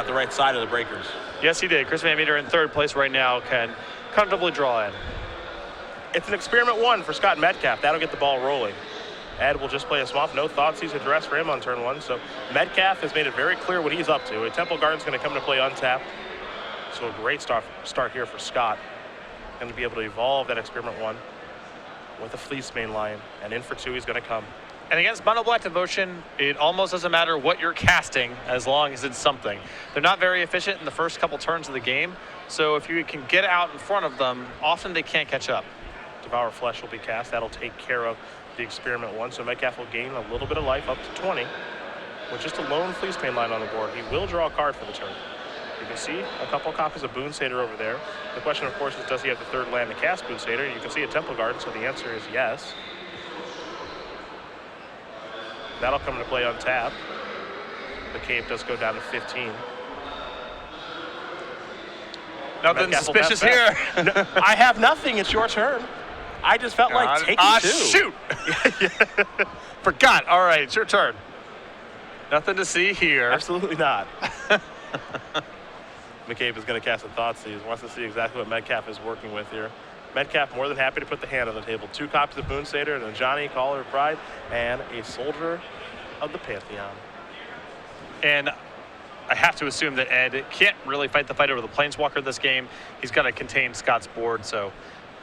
got the right side of the breakers. Yes, he did. Chris Van Meter in third place right now can comfortably draw in. It's an experiment 1 for Scott Metcalf. That'll get the ball rolling. Ed will just play a swamp. No Thoughtseize address for him on turn 1. So Metcalf has made it very clear what he's up to. A Temple Garden's going to come to play untapped. So a great start here for Scott. Going to be able to evolve that experiment 1 with a Fleece main line. And in for 2, he's going to come. And against Mono Black Devotion, it almost doesn't matter what you're casting as long as it's something. They're not very efficient in the first couple turns of the game. So if you can get out in front of them, often they can't catch up. Devour Flesh will be cast. That'll take care of the experiment 1. So Metcalf will gain a little bit of life up to 20 with just a lone Fleece main line on the board. He will draw a card for the turn. You can see a couple copies of Boon Satyr over there. The question, of course, is does he have the third land to cast Boon Satyr? You can see a Temple Garden, so the answer is yes. That'll come into play untapped. The cave does go down to 15. Nothing suspicious here. No, I have nothing. It's your turn. I just felt like taking 2. Shoot. Forgot. All right, it's your turn. Nothing to see here. Absolutely not. Mecabe is going to cast a Thoughtseize. Wants to see exactly what Metcalf is working with here. Metcalf more than happy to put the hand on the table. 2 copies of Boon Satyr and a Johnny, Caller of Pride, and a Soldier of the Pantheon. And I have to assume that Ed can't really fight the fight over the Planeswalker this game. He's got to contain Scott's board, so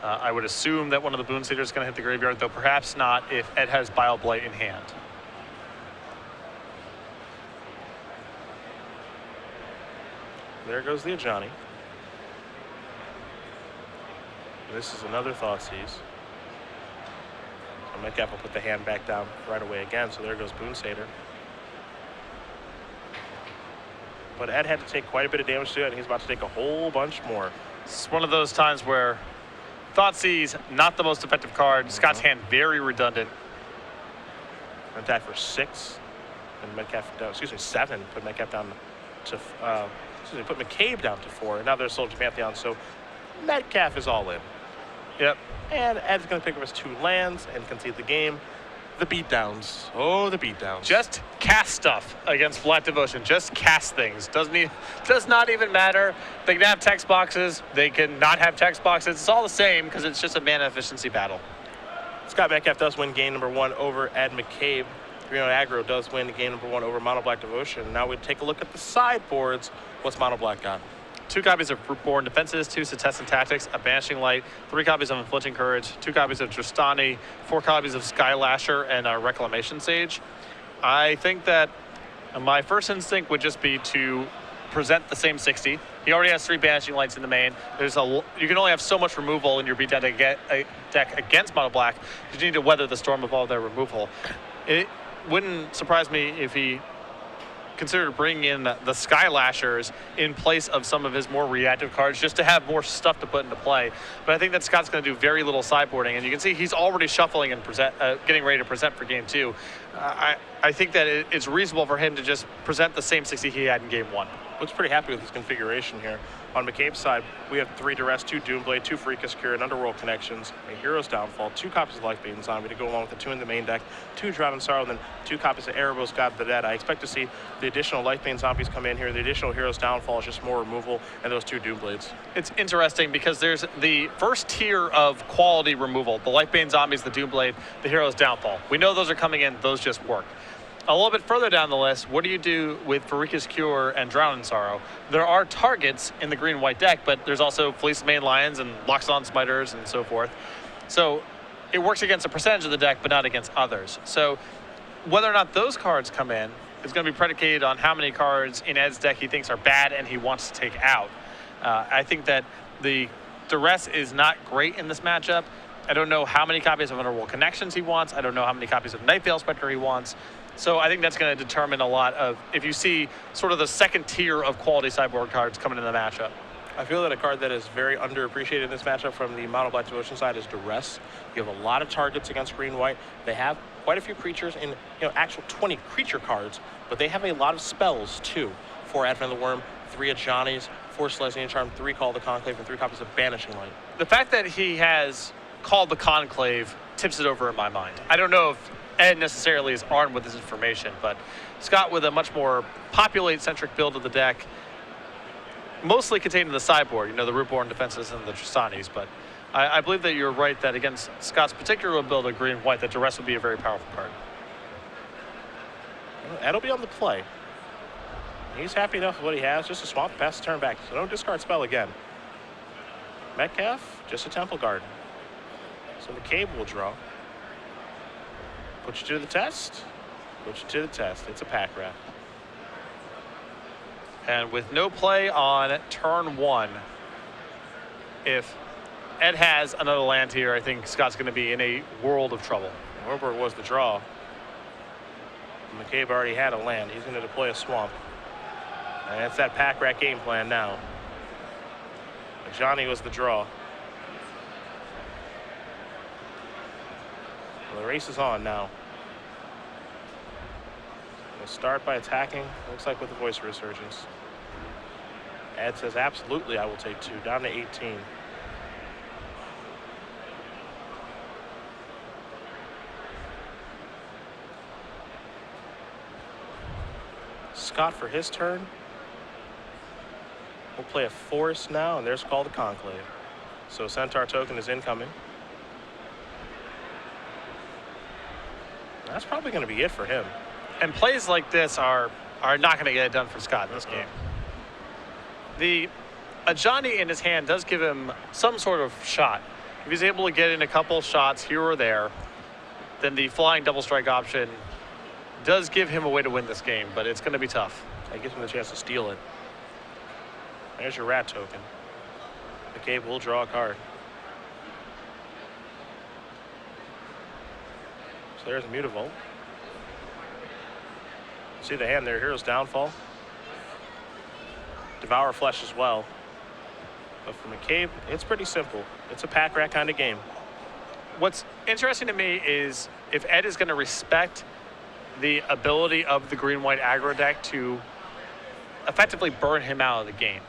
I would assume that one of the Boon Satyrs is going to hit the graveyard, though perhaps not if Ed has Bile Blight in hand. There goes the Ajani. This is another Thoughtseize. So Metcalf will put the hand back down right away again, so there goes Boon Satyr. But Ed had to take quite a bit of damage to it, and he's about to take a whole bunch more. It's one of those times where Thoughtseize, not the most effective card. Scott's hand very redundant. Attack for 6, and Metcalf down, 7. Put Metcalf down to, put Mecabe down to 4. And now there's Soldier Pantheon, so Metcalf is all in. Yep. And Ed's going to pick up his 2 lands and concede the game. The beatdowns. Oh, the beatdowns. Just cast stuff against Black Devotion. Just cast things. Does not even matter. They can have text boxes. They can not have text boxes. It's all the same because it's just a mana efficiency battle. Scott Metcalf does win game number 1 over Ed Mecabe. 3-0 aggro does win game number 1 over Mono Black Devotion. Now we take a look at the sideboards. What's Mono Black got? 2 copies of Rootborn Defenses, 2 Setessan Tactics, a Banishing Light, 3 copies of Inflicting Courage, 2 copies of Tristani, 4 copies of Skylasher, and a Reclamation Sage. I think that my first instinct would just be to present the same 60. He already has 3 Banishing Lights in the main. You can only have so much removal in your beatdown to get a deck against Mono Black. You need to weather the storm of all their removal. It wouldn't surprise me if he considered bringing in the Skylashers in place of some of his more reactive cards just to have more stuff to put into play. But I think that Scott's going to do very little sideboarding, and you can see he's already shuffling and getting ready to present for game 2. I think that it's reasonable for him to just present the same 60 he had in game 1. Looks pretty happy with his configuration here. On Mecabe's side, we have 3 Duress, 2 Doomblade, 2 Freakus Cure, and Underworld Connections, a Hero's Downfall, 2 copies of Lifebane Zombie to go along with the 2 in the main deck, 2 Drown in Sorrow, and then 2 copies of Erebos, God of the Dead. I expect to see the additional Lifebane Zombies come in here. The additional Hero's Downfall is just more removal, and those 2 Doomblades. It's interesting because there's the first tier of quality removal, the Lifebane Zombies, the Doomblade, the Hero's Downfall. We know those are coming in, those just work. A little bit further down the list, what do you do with Freakus Cure and Drown in Sorrow? There are targets in the green-white deck, but there's also Fleece Main Lions and Loxodon Smiters and so forth. So it works against a percentage of the deck, but not against others. So whether or not those cards come in is going to be predicated on how many cards in Ed's deck he thinks are bad and he wants to take out. I think that the Duress is not great in this matchup. I don't know how many copies of Underworld Connections he wants. I don't know how many copies of Nightveil Spectre he wants. So I think that's going to determine a lot of if you see sort of the second tier of quality sideboard cards coming in the matchup. I feel that a card that is very underappreciated in this matchup from the Mono Black Devotion side is Duress. You have a lot of targets against green-white. They have quite a few creatures in actual 20 creature cards, but they have a lot of spells too. 4 Advent of the Worm, 3 Ajani's, 4 Celestial Charm, 3 Call of the Conclave, and 3 copies of Banishing Light. The fact that he has Called the Conclave tips it over in my mind. I don't know if Ed necessarily is armed with this information, but Scott with a much more populate-centric build of the deck mostly contained in the sideboard, you know, the Rootborn defenses and the Tristanis, but I believe that you're right that against Scott's particular build of green-white, that Duress would be a very powerful card. Ed'll be on the play. He's happy enough with what he has, just a swamp, pass the turn back, so don't discard spell again. Metcalf, just a Temple Guard. So Mecabe will draw. Put you to the test. Put you to the test. It's a pack rat. And with no play on turn 1, if Ed has another land here, I think Scott's going to be in a world of trouble. Warburg was the draw. Mecabe already had a land. He's going to deploy a swamp. And it's that pack rat game plan now. Johnny was the draw. Well, the race is on now. We'll start by attacking. Looks like with the Voice Resurgence. Ed says, absolutely, I will take 2. Down to 18. Scott for his turn. We'll play a Forest now, and there's Call to Conclave. So Centaur token is incoming. That's probably going to be it for him. And plays like this are not going to get it done for Scott in this game. The Ajani in his hand does give him some sort of shot. If he's able to get in a couple shots here or there, then the flying double strike option does give him a way to win this game, but it's going to be tough. That gives him the chance to steal it. There's your rat token. Mecabe will draw a card. So there's a Mutavault. See the hand there, Hero's Downfall. Devour Flesh as well. But for Mecabe, it's pretty simple. It's a pack rat kind of game. What's interesting to me is if Ed is going to respect the ability of the green-white aggro deck to effectively burn him out of the game.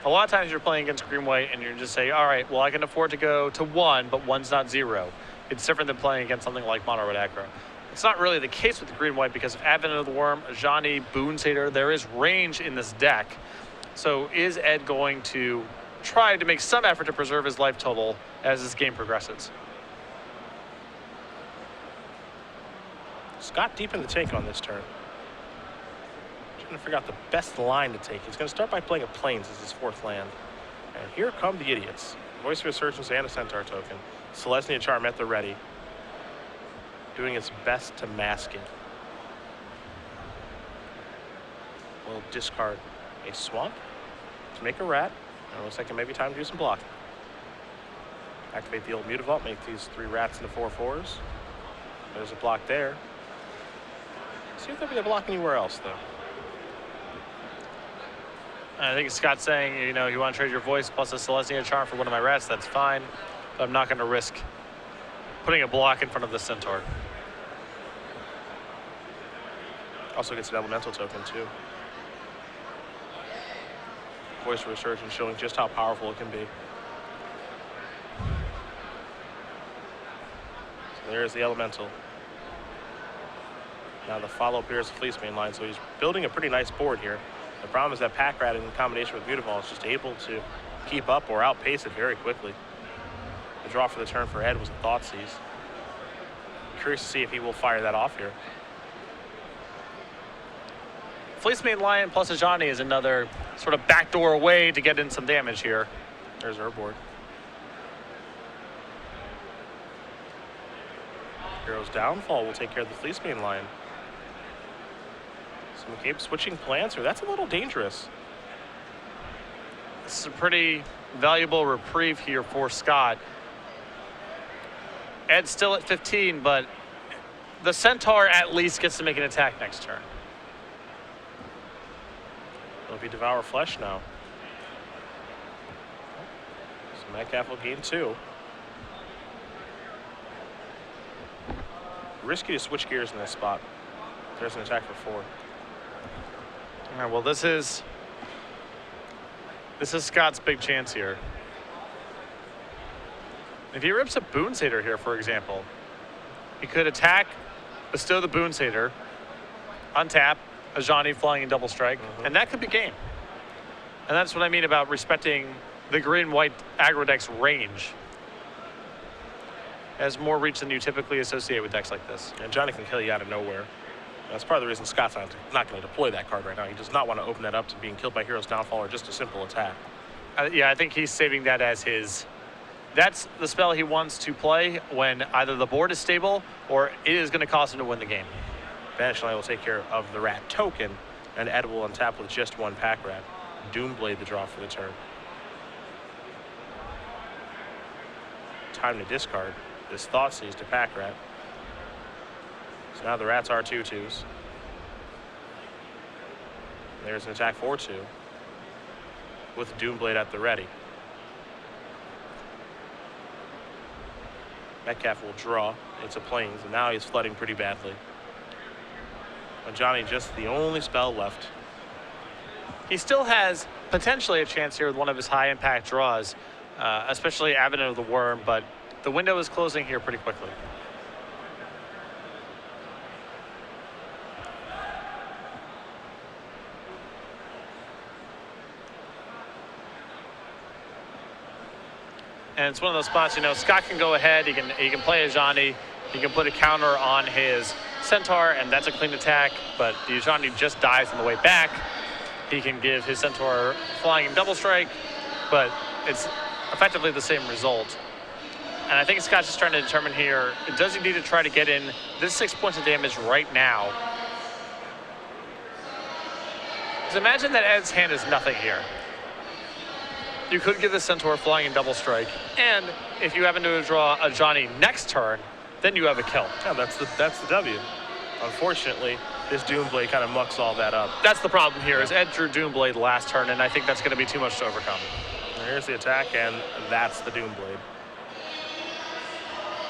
A lot of times you're playing against green-white and you're just saying, all right, well, I can afford to go to 1, but 1's not 0. It's different than playing against something like mono-red aggro. It's not really the case with the green-white because of Advent of the Worm, Ajani, Boon Satyr, there is range in this deck. So is Ed going to try to make some effort to preserve his life total as this game progresses? Scott deep in the tank on this turn. Trying to figure out the best line to take. He's going to start by playing a Plains as his 4th land. And here come the idiots. Voice of Resurgence and a Centaur token. Celestia Charm at the ready. Doing its best to mask it. We'll discard a swamp to make a rat. And it looks like it may be time to do some blocking. Activate the old Mutavault, make these 3 rats into 4/4s. There's a block there. See if there'll be a block anywhere else, though. I think Scott's saying, you know, you want to trade your voice plus a Celestia Charm for one of my rats, that's fine. But I'm not going to risk putting a block in front of the Centaur. Also gets an elemental token, too. Voice of Resurgence showing just how powerful it can be. So there's the elemental. Now the follow-up here is the Fleece main line, so he's building a pretty nice board here. The problem is that pack rat in combination with Mutavault is just able to keep up or outpace it very quickly. The draw for the turn for Ed was a Thoughtseize. Curious to see if he will fire that off here. Fleece Main Lion plus Ajani is another sort of backdoor way to get in some damage here. There's our board. Hero's Downfall will take care of the Fleece Main Lion. So Mecabe switching plans here. That's a little dangerous. This is a pretty valuable reprieve here for Scott. Ed's still at 15, but the Centaur at least gets to make an attack next turn. It'll be Devour Flesh now. So Metcalf will gain 2. Risky to switch gears in this spot. There's an attack for 4. All right, well, this is Scott's big chance here. If he rips a Boon Satyr here, for example, he could attack, bestow the Boon Satyr, untap, Ajani flying in double strike, and that could be game. And that's what I mean about respecting the green-white aggro deck's range. It has more reach than you typically associate with decks like this. And Johnny can kill you out of nowhere. That's part of the reason Scott's not going to deploy that card right now. He does not want to open that up to being killed by Hero's Downfall or just a simple attack. Yeah, I think he's saving that as his... That's the spell he wants to play when either the board is stable or it is going to cause him to win the game. Banish Light will take care of the rat token, and Ed will untap with just one pack rat. Doomblade the draw for the turn. Time to discard this Thoughtseize to pack rat. So now the rats are 2/2s. There's an attack for 2 with Doomblade at the ready. Metcalf will draw. It's a Plains, and now he's flooding pretty badly. And Johnny just the only spell left. He still has potentially a chance here with one of his high impact draws, especially Avenue of the Worm, but the window is closing here pretty quickly. And it's one of those spots, you know, Scott can go ahead, he can play a Johnny, he can put a counter on his Centaur, and that's a clean attack, but the Johnny just dies on the way back. He can give his Centaur flying and double strike, but it's effectively the same result. And I think Scott's just trying to determine here, does he need to try to get in this 6 points of damage right now? Because imagine that Ed's hand is nothing here. You could give the Centaur flying and double strike, and if you happen to draw a Johnny next turn, then you have a kill. Yeah, that's the W. Unfortunately, this Doomblade kind of mucks all that up. That's the problem here, is Ed drew Doomblade last turn, and I think that's going to be too much to overcome. And here's the attack, and that's the Doomblade.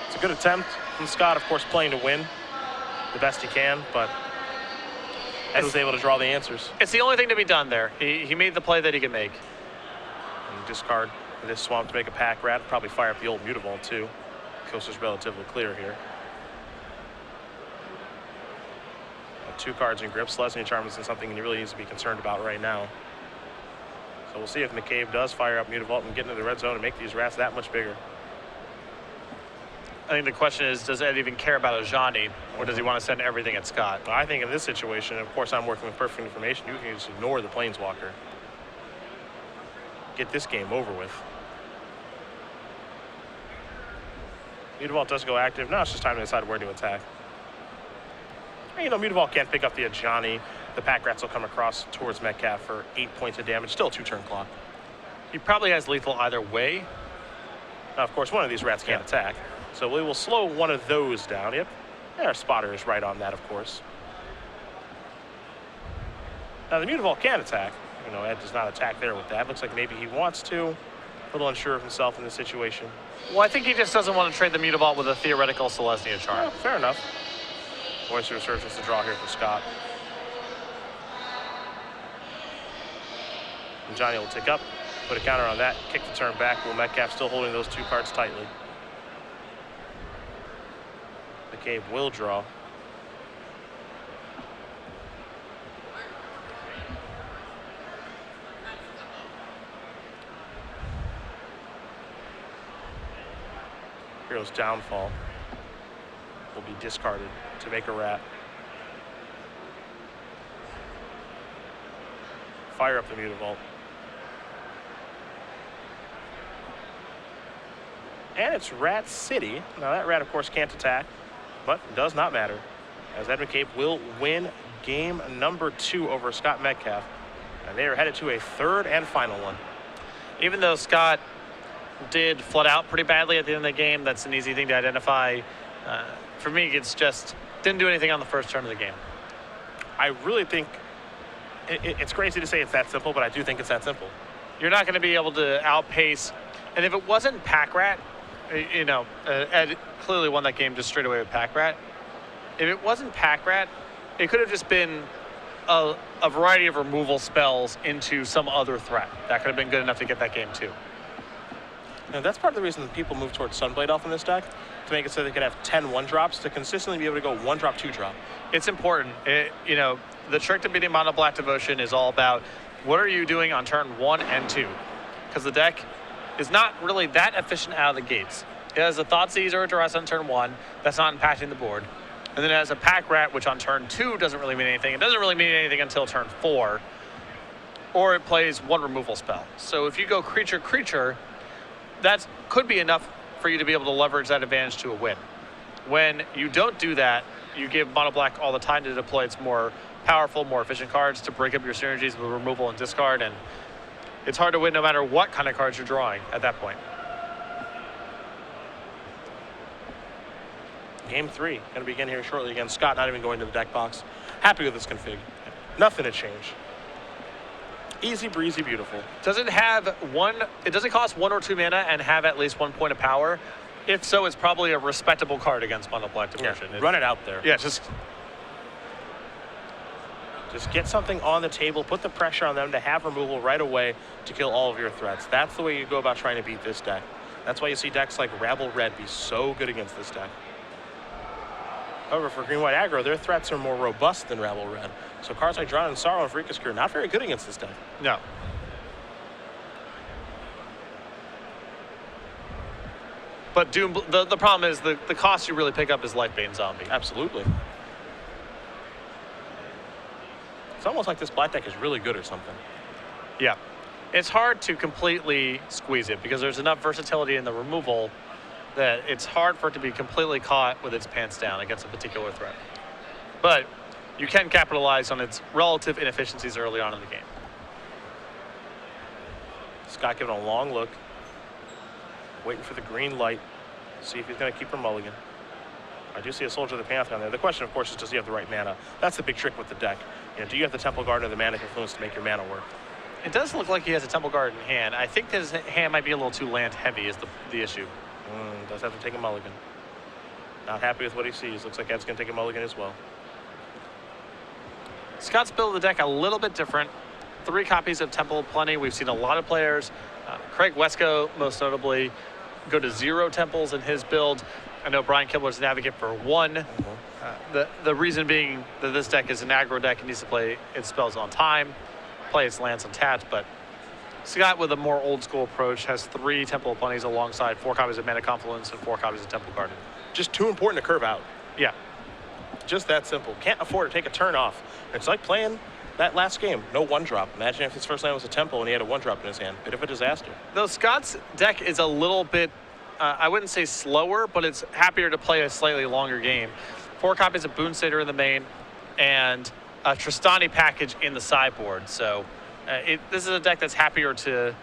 It's a good attempt from Scott, of course, playing to win the best he can, but Ed was able to draw the answers. It's the only thing to be done there. He made the play that he could make. And discard this swamp to make a pack rat, probably fire up the old Mutavault too. Coast is relatively clear here. 2 cards in grip. Celestia Charm isn't something he really needs to be concerned about right now. So we'll see if Mecabe does fire up Mutavault and get into the red zone and make these rats that much bigger. I think the question is, does Ed even care about a Johnny, or does he want to send everything at Scott? I think in this situation, of course I'm working with perfect information, you can just ignore the Planeswalker. Get this game over with. Mutavault does go active. Now it's just time to decide where to attack. And, you know, Mutavault can't pick up the Johnny. The pack rats will come across towards Metcalf for 8 points of damage. Still a 2-turn clock. He probably has lethal either way. Now, of course, one of these rats can't attack. So we will slow one of those down. Yep. And our spotter is right on that, of course. Now, the Mutavault can attack. You know, Ed does not attack there with that. Looks like maybe he wants to. A little unsure of himself in this situation. Well, I think he just doesn't want to trade the Mutavault with a theoretical Celestia Charm. Yeah, fair enough. Oyster Resurgence to draw here for Scott. And Johnny will tick up, put a counter on that, kick the turn back. Will Metcalf still holding those 2 cards tightly. Mecabe will draw. Hero's Downfall will be discarded to make a rat. Fire up the Mutavault. And it's Rat City. Now that rat, of course, can't attack, but it does not matter, as Ed Mecabe will win game number 2 over Scott Metcalf. And they are headed to a 3rd and final one. Even though Scott did flood out pretty badly at the end of the game, that's an easy thing to identify. For me, it's just didn't do anything on the first turn of the game. I really think it's crazy to say it's that simple, but I do think it's that simple. You're not going to be able to outpace, and if it wasn't Pack Rat, you know, Ed clearly won that game just straight away with Pack Rat. If it wasn't Pack Rat, it could have just been a variety of removal spells into some other threat. That could have been good enough to get that game too. And that's part of the reason that people move towards Sunblade Elf in this deck, to make it so they could have 10 1-drops, to consistently be able to go 1-drop, 2-drop. It's important. You know, the trick to beating Mono Black Devotion is all about What are you doing on turn 1 and 2? Because the deck is not really that efficient out of the gates. It has a Thoughtseize or a Duress on turn 1. That's not impacting the board. And then it has a Pack Rat, which on turn 2 doesn't really mean anything. It doesn't really mean anything until turn 4. Or it plays 1 removal spell. So if you go creature, that could be enough for you to be able to leverage that advantage to a win. When you don't do that, you give Mono Black all the time to deploy its more powerful, more efficient cards to break up your synergies with removal and discard, and it's hard to win no matter what kind of cards you're drawing at that point. Game 3, going to begin here shortly again. Scott not even going to the deck box. Happy with this config. Nothing to change. Easy breezy, beautiful. Does it have it doesn't cost 1 or 2 mana and have at least 1 point of power? If so, it's probably a respectable card against Mono Black Diversion. Yeah, run it out there. Yeah, just get something on the table, put the pressure on them to have removal right away to kill all of your threats. That's the way you go about trying to beat this deck. That's why you see decks like Rabble Red be so good against this deck. However, for green-white aggro, their threats are more robust than Rabble Red. So cards like Drown and Sorrow and Freakish Cure not very good against this deck. no. But Doom, the problem is the cost you really pick up is Lifebane Zombie. Absolutely. It's almost like this black deck is really good or something. Yeah. It's hard to completely squeeze it because there's enough versatility in the removal that it's hard for it to be completely caught with its pants down against a particular threat. But you can capitalize on its relative inefficiencies early on in the game. Scott giving a long look, waiting for the green light, see if he's going to keep her mulligan. I do see a Soldier of the Pantheon there. The question, of course, is does he have the right mana? That's the big trick with the deck. You know, do you have the Temple Garden or the Mana Confluence to make your mana work? It does look like he has a Temple Guard in hand. I think his hand might be a little too land heavy is the issue. Does have to take a mulligan. Not happy with what he sees. Looks like Ed's going to take a mulligan as well. Scott's build of the deck a little bit different. 3 copies of Temple of Plenty. We've seen a lot of players, Craig Wesco most notably, go to 0 temples in his build. I know Brian Kibler's an advocate for 1. The reason being that this deck is an aggro deck. It needs to play its spells on time, play its lands untapped, but Scott, with a more old school approach, has 3 Temple of Plenties alongside 4 copies of Mana Confluence and 4 copies of Temple Garden. Just too important to curve out. Yeah. Just that simple. Can't afford to take a turn off. It's like playing that last game, no 1-drop. Imagine if his first land was a Temple and he had a 1-drop in his hand. Bit of a disaster. Though Scott's deck is a little bit, I wouldn't say slower, but it's happier to play a slightly longer game. 4 copies of Boon Satyr in the main and a Tristani package in the sideboard. So this is a deck that's happier to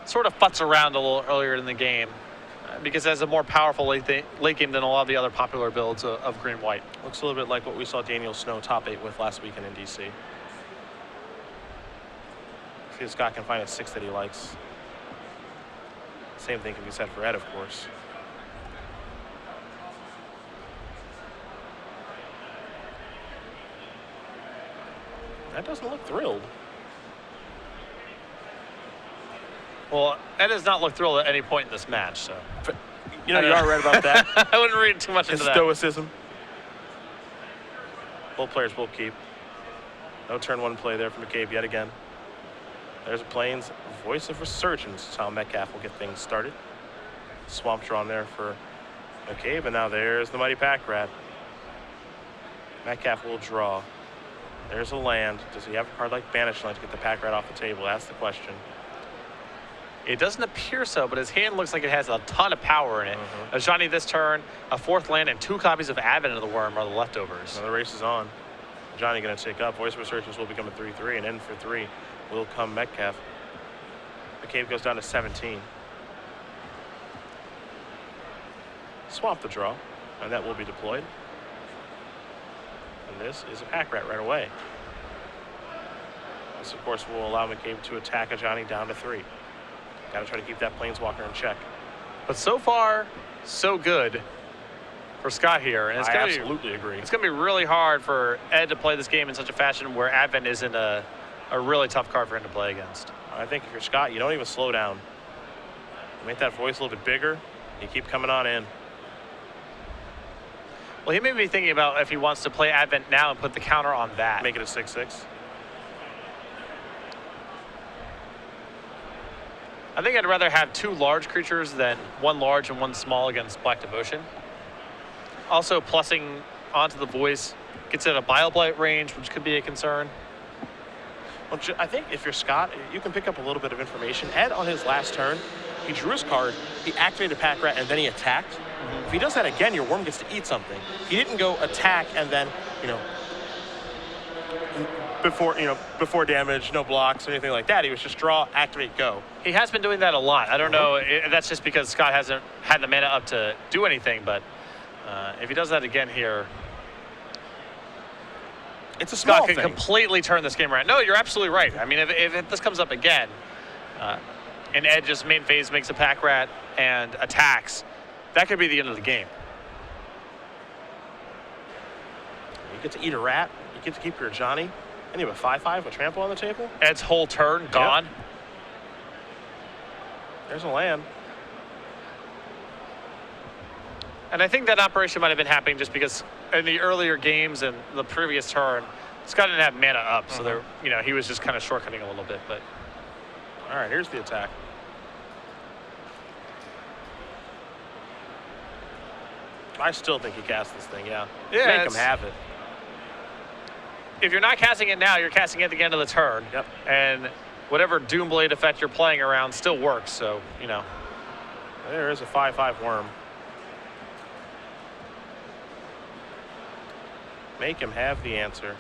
sort of futz around a little earlier in the game because it has a more powerful late game than a lot of the other popular builds of green-white. Looks a little bit like what we saw Daniel Snow top 8 with last weekend in DC. See if Scott can find a 6 that he likes. Same thing can be said for Ed, of course. That doesn't look thrilled. Well, Ed does not look thrilled at any point in this match, so. You know, you are right about that. I wouldn't read too much into that. Stoicism. Both players will keep. No turn 1 play there from Mecabe yet again. There's Plains Voice of Resurgence. That's how Metcalf will get things started. Swamp drawn there for Mecabe, and now there's the Mighty Pack Rat. Metcalf will draw. There's a land. Does he have a card like Banish Land to get the Pack Rat off the table? That's the question. It doesn't appear so, but his hand looks like it has a ton of power in it. Johnny this turn, a 4th land, and 2 copies of Advent of the Worm are the leftovers. Now the race is on. Johnny going to take up. Voice of Resurgence will become a 3/3, and in for 3 will come Metcalf. Mecabe goes down to 17. Swamp the draw, and that will be deployed. And this is a Pack Rat right away. This, of course, will allow Mecabe to attack a Johnny down to 3. Got to try to keep that Planeswalker in check. But so far, so good for Scott here. And it's I gonna absolutely agree. It's going to be really hard for Ed to play this game in such a fashion where Advent isn't a really tough card for him to play against. I think if you're Scott, you don't even slow down. Make that voice a little bit bigger. You keep coming on in. Well, he may be thinking about if he wants to play Advent now and put the counter on that. Make it a 6/6. I think I'd rather have 2 large creatures than 1 large and 1 small against Black Devotion. Also, plussing onto the voice gets at a Bile-Blight range, which could be a concern. Well, I think if you're Scott, you can pick up a little bit of information. Ed, on his last turn, he drew his card, he activated Pack Rat, and then he attacked. If he does that again, your worm gets to eat something. He didn't go attack and then, before damage, no blocks, anything like that. He was just draw, activate, go. He has been doing that a lot. I don't know if that's just because Scott hasn't had the mana up to do anything, but if he does that again here, it's a small Scott thing. can completely turn this game around. No, you're absolutely right. I mean, if this comes up again, and Ed just main phase makes a Pack Rat and attacks, that could be the end of the game. You get to eat a rat, you get to keep your Johnny, and you have a 5/5 with trample on the table. Ed's whole turn gone. Yep. There's a land. And I think that operation might have been happening just because in the earlier games and the previous turn, Scott didn't have mana up, so there, he was just kind of shortcutting a little bit. But all right, here's the attack. I still think he cast this thing, yeah. Make him have it. If you're not casting it now, you're casting it at the end of the turn. Yep. And whatever Doomblade effect you're playing around still works, so, There is a 5/5 worm. Make him have the answer.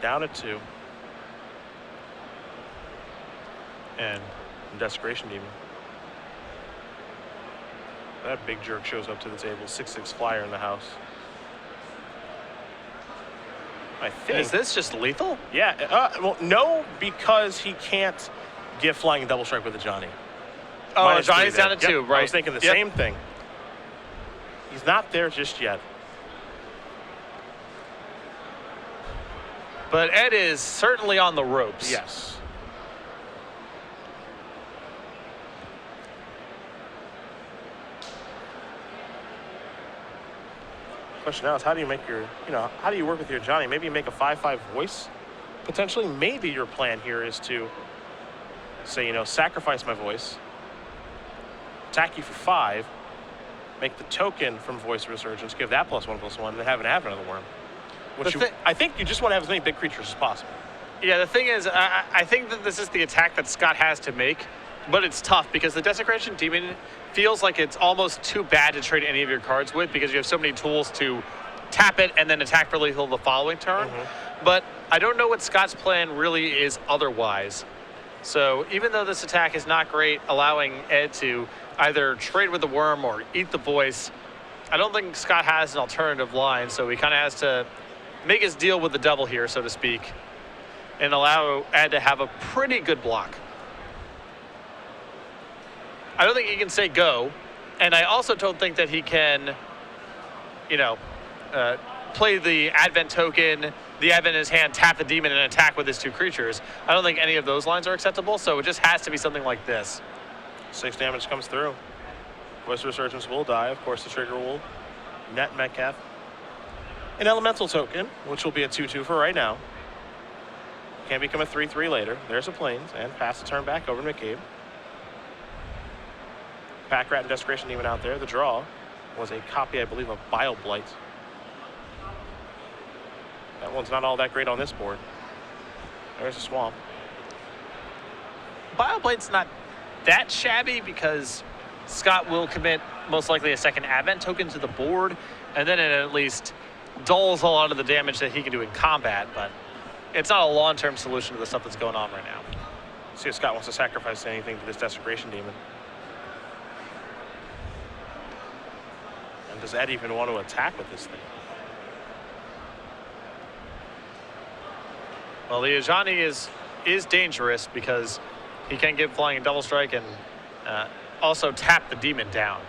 Down at 2. And Desecration Demon. That big jerk shows up to the table. 6/6 flyer in the house. I think. Is this just lethal? Yeah. Well, no, because he can't get flying double strike with a Johnny. Oh, Johnny's down at 2, right? I was thinking the same thing. He's not there just yet. But Ed is certainly on the ropes. Yes. Question now is how do you make your, how do you work with your Johnny? Maybe you make a 5/5 voice. Potentially, maybe your plan here is to say, sacrifice my voice, attack you for 5, make the token from Voice Resurgence, give that +1/+1, and then have another worm. I think you just want to have as many big creatures as possible. Yeah, the thing is, I think that this is the attack that Scott has to make, but it's tough because the Desecration Demon feels like it's almost too bad to trade any of your cards with because you have so many tools to tap it and then attack for lethal the following turn. But I don't know what Scott's plan really is otherwise. So even though this attack is not great, allowing Ed to either trade with the worm or eat the voice, I don't think Scott has an alternative line, so he kind of has to make his deal with the devil here, so to speak, and allow Ed to have a pretty good block. I don't think he can say go, and I also don't think that he can, play the Advent token, the Advent in his hand, tap the demon, and attack with his 2 creatures. I don't think any of those lines are acceptable, so it just has to be something like this. 6 damage comes through. Voice Resurgence will die. Of course, the trigger will net Metcalf. An Elemental token, which will be a 2/2 for right now. Can become a 3/3 later. There's a Plains, and pass the turn back over to Mecabe. Pack Rat and Desecration Demon out there. The draw was a copy, I believe, of Bile-Blight. That one's not all that great on this board. There's a Swamp. Bile-Blight's not that shabby because Scott will commit most likely a second Advent token to the board, and then it at least dulls a lot of the damage that he can do in combat, but it's not a long-term solution to the stuff that's going on right now. See if Scott wants to sacrifice anything to this Desecration Demon. And does Ed even want to attack with this thing? Well, the Ajani is dangerous because he can give flying and double strike and also tap the demon down.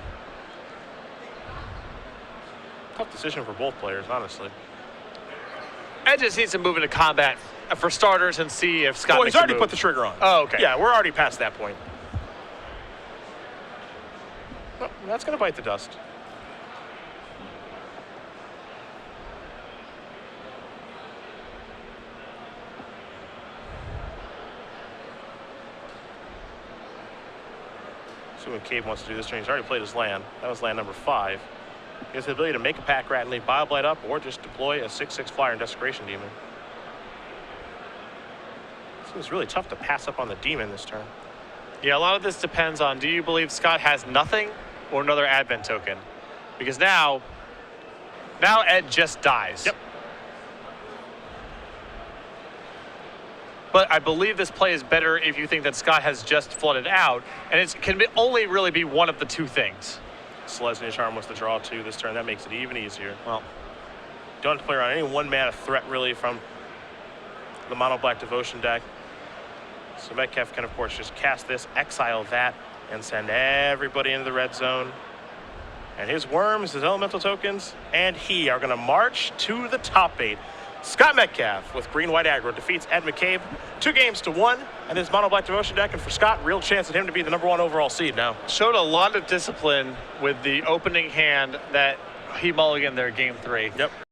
Tough decision for both players, honestly. Ed just needs to move into combat for starters and see if Scott Well, makes he's already a move. put the trigger on. Oh, okay. Yeah, we're already past that point. Well, that's going to bite the dust. See what Mecabe wants to do this turn. He's already played his land. That was land number 5. He has the ability to make a pack rat and leave Bioblight up, or just deploy a 6/6 flyer and Desecration Demon. Seems really tough to pass up on the Demon this turn. Yeah, a lot of this depends on, do you believe Scott has nothing or another Advent token? Because now Ed just dies. Yep. But I believe this play is better if you think that Scott has just flooded out, and it can only really be one of the two things. Selesnya Charm was the draw 2 this turn. That makes it even easier. Well, don't have to play around any 1-mana threat really from the mono black Devotion deck. So Metcalf can of course just cast this, exile that, and send everybody into the red zone. And his worms, his elemental tokens, and he are going to march to the top 8. Scott Metcalf with green-white aggro defeats Ed Mecabe 2-1 and his mono black Devotion deck. And for Scott, real chance at him to be the number 1 overall seed now. showed a lot of discipline with the opening hand that he mulliganed there game 3. Yep.